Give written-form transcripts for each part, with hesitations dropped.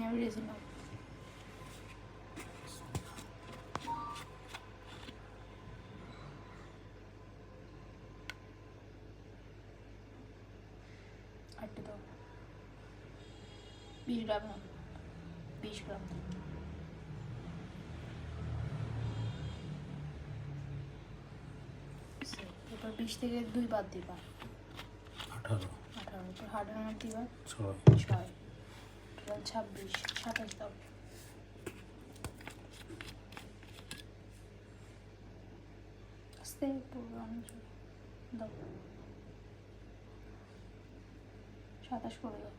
আমি রেজিন নাও। আটটা দাও। 20 গ্রাম নাও, 20 গ্রাম। এরপর 20 থেকে 2 বাদ দিবা, 18 এরপর হার্ড নাম্বার দিবা 6 6, টোটাল 26, 27 দাও। আস্তে প্রোগ্রাম দাও, 27 করে দাও।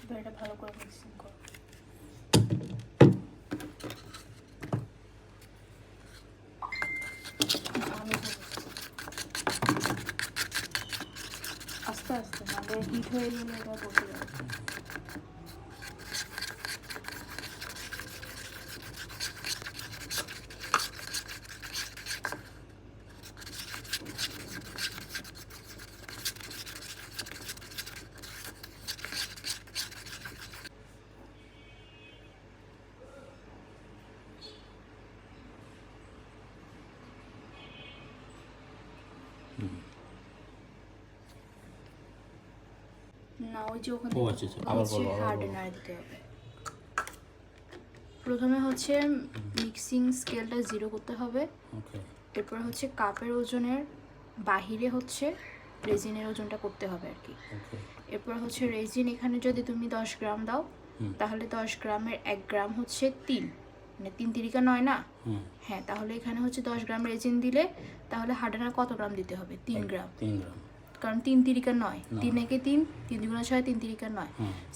এবার এটা ভালো করে মিক্সিং করো। আস্তে আস্তে নাহলে হিট হয়ে গেলে এটা বসে যাবে। না ওই যে ওখানে হার্ডেনার দিতে হবে। প্রথমে হচ্ছে মিক্সিং স্কেলটা 0 করতে হবে। এরপর হচ্ছে কাপের ওজনের বাহিরে হচ্ছে রেজিনের ওজনটা করতে হবে আর কি। এরপর হচ্ছে রেজিন এখানে যদি তুমি 10 গ্রাম দাও তাহলে 10 গ্রামের 1 গ্রাম হচ্ছে 3, মানে 3 তিরিকা 9 না? হ্যাঁ, তাহলে এখানে হচ্ছে 10 গ্রাম রেজিন দিলে তাহলে হার্ডেনার কত গ্রাম দিতে হবে? 3 গ্রাম। কারণ 3 তিরিকা 9, 3 একে 3, 3 দুগুণা 6, 3 তিরিকা 9।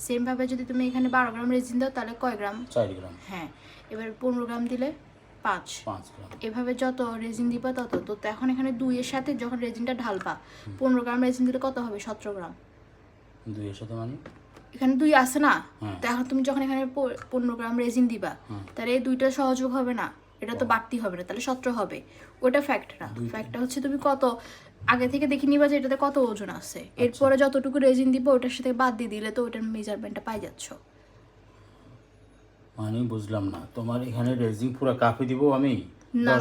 সেম ভাবে যদি তুমি এখানে 12 গ্রাম রেজিন দাও তাহলে কয় গ্রাম? 4 গ্রাম। হ্যাঁ, এবার 15 গ্রাম দিলে 5 গ্রাম। এভাবে যত রেজিন দিবা তত। তো এখন এখানে 2 এর সাথে যখন রেজিনটা ঢালবা 15 গ্রাম রেজিন দিলে কত হবে? 17 গ্রাম। 2 এর সাথে মানে এখানে 2 আছে না? তো এখন তুমি যখন এখানে 15 গ্রাম রেজিন দিবা তাহলে এই 2টা সহযোগ হবে না, এটা তো বাড়তি হবে না, তাহলে 17 হবে। ওটা ফ্যাক্ট না, ফ্যাক্টটা হচ্ছে তুমি কত আগে থেকে দেখে নিবা যে এটাতে কত ওজন আছে, এরপরে যতটুকু রেজিন দিব ওটার সাথে বাদ দিয়ে দিলে তো ওটার মেজারমেন্টটা পাই যাচ্ছ। মানে বুঝলাম না, তোমার এখানে রেজিন পুরো কাপে দিব আমি? না,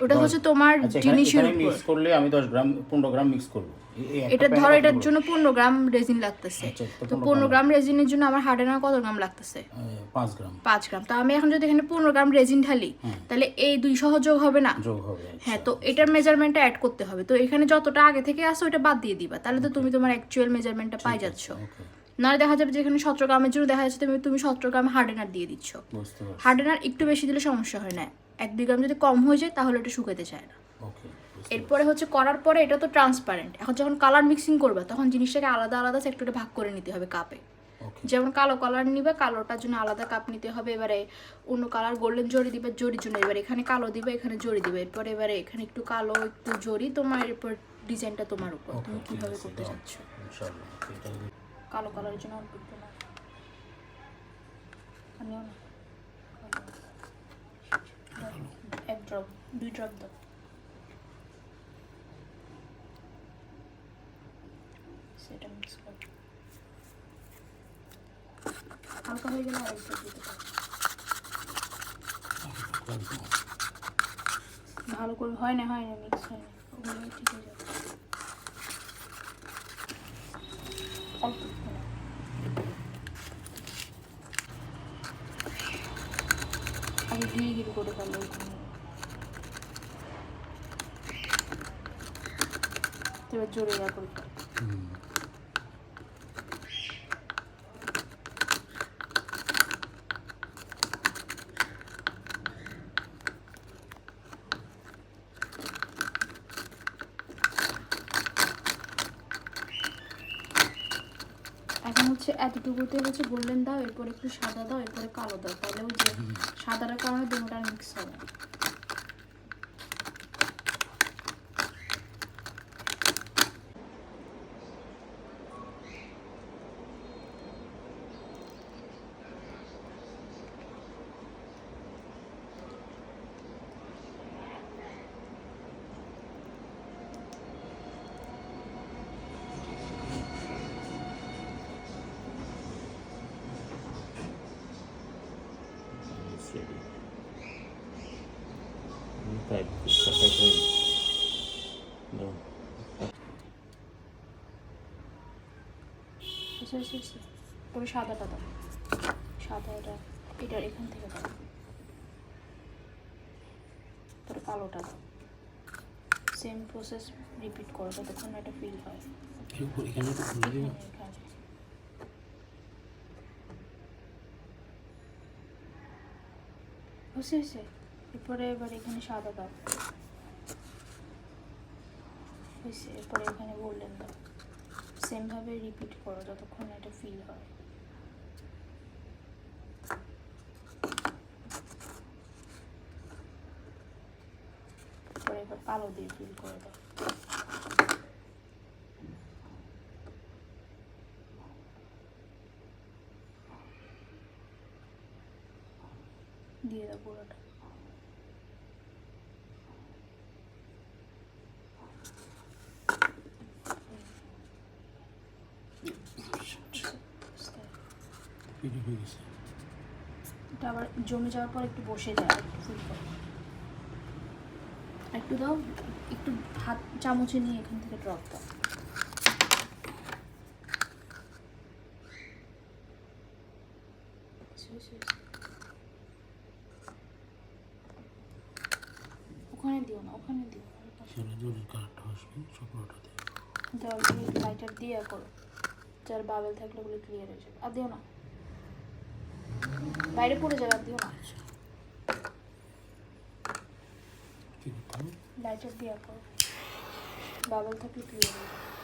ওটা হচ্ছে তোমার জিনিসের উপর। মিক্স করলে আমি 10 গ্রাম 15 গ্রাম মিক্স করব। এটা ধরো এটার জন্য 15 গ্রাম রেজিন লাগতেছে। তো 15 গ্রাম রেজিনের জন্য আমার হার্ডেনার কত গ্রাম লাগতেছে? 5 গ্রাম। 5 গ্রাম। তো আমি এখন যদি এখানে 15 গ্রাম রেজিন ঢালি তাহলে এই 2 সহযোগ হবে না? যোগ হবে। হ্যাঁ, তো এটার মেজারমেন্টটা অ্যাড করতে হবে। তো এখানে যতটা আগে থেকে আছে ওটা বাদ দিয়ে দিবা, তাহলে তো তুমি তোমার অ্যাকচুয়াল মেজারমেন্টটা পাই যাচ্ছ। নাহলে দেখা যাবে যে এখানে 17 গ্রামের জন্য দেখা যাচ্ছে তুমি 17 গ্রাম হার্ডেনার দিয়ে দিচ্ছ। হার্ডেনার একটু বেশি দিলে সমস্যা হয় না, 1-2 গ্রাম যদি কম হয়ে যায় তাহলে এটা শুকাতে চায় না। এরপরে হচ্ছে করার পরে এটা তো ট্রান্সপারেন্ট। এখন যখন কালার মিক্সিং করবে তখন জিনিসটাকে আলাদা আলাদা সেক্টরে ভাগ করে নিতে হবে কাপে। যেমন কালো কালার নিবে, কালোটার জন্য আলাদা কাপ নিতে হবে। এবারে অন্য কালার গোল্ডেন জরি দিবে, জরির জন্য এবারে এখানে কালো দিবে, এখানে জরি দিবে। এরপরে এবারে এখানে একটু কালো একটু জরি, তোমার এরপর ডিজাইনটা তোমার উপর, তুমি কিভাবে করতে চাচ্ছ। কালো কালারের জন্য অল্প একটু না, আমিও না, 1 ড্রপ 2 ড্রপ দাও। সেটা মিক্স করো, হালকা হয়ে গেলে আরেকটা দিতে পারো। ভালো করে হয় না মিক্স হয় না, ওগুলো ঠিক হয়ে যাবে। অল্প আগে ধীরে ধীরে করে ফেলো। এবার জোরে যা করে ফেলো। এখন হচ্ছে এতটুকুতে হচ্ছে গোল্ডেন দাও, এরপর একটু সাদা দাও, এরপরে কালো দাও, তাহলে ওই যে সাদাটার কারণে দুটোটা মিক্স হবে। হয়েছে পরে সাদাটা দাও, সাদা এটার এখান থেকে দাও, পরে কালোটা দাও। সেম প্রসেস রিপিট করো যতক্ষণ না এটা ফিল হয়। এখানে তো খুলে দিও। এখানে হয়েছে। এরপরে এবার এখানে সাদা দাও, হয়েছে। এরপরে এখানে গোল্ডেন দাও। সেমভাবে রিপিট করো যতক্ষণ না এটা ফিল হয়। পরে এবার কালো দিয়ে ফিল করে দাও। দিয়ে দাও পুরোটা। ফিল হয়ে গেছে। এটা আবার জমে যাওয়ার পর একটু বসে যায়, একটু ফিল করো। একটু দাও, একটু হাত চামচে নিয়ে এখান থেকে ড্রপ দাও। ওখানে দিও না, ওখানে দিও না। সেটা জলের কালারটা আসবে চকলেটাতে। দাও, লাইটার দিয়ে করো, যার বাবেল থাকলে ওগুলো ক্লিয়ার হয়ে যাবে। আর দিও না, বাইরে পড়ে যাবে। আর দিও না, কি করতে হবে? লাইটার দিয়ে করো, বাবেল থাকলে ক্লিয়ার হয়ে যাবে।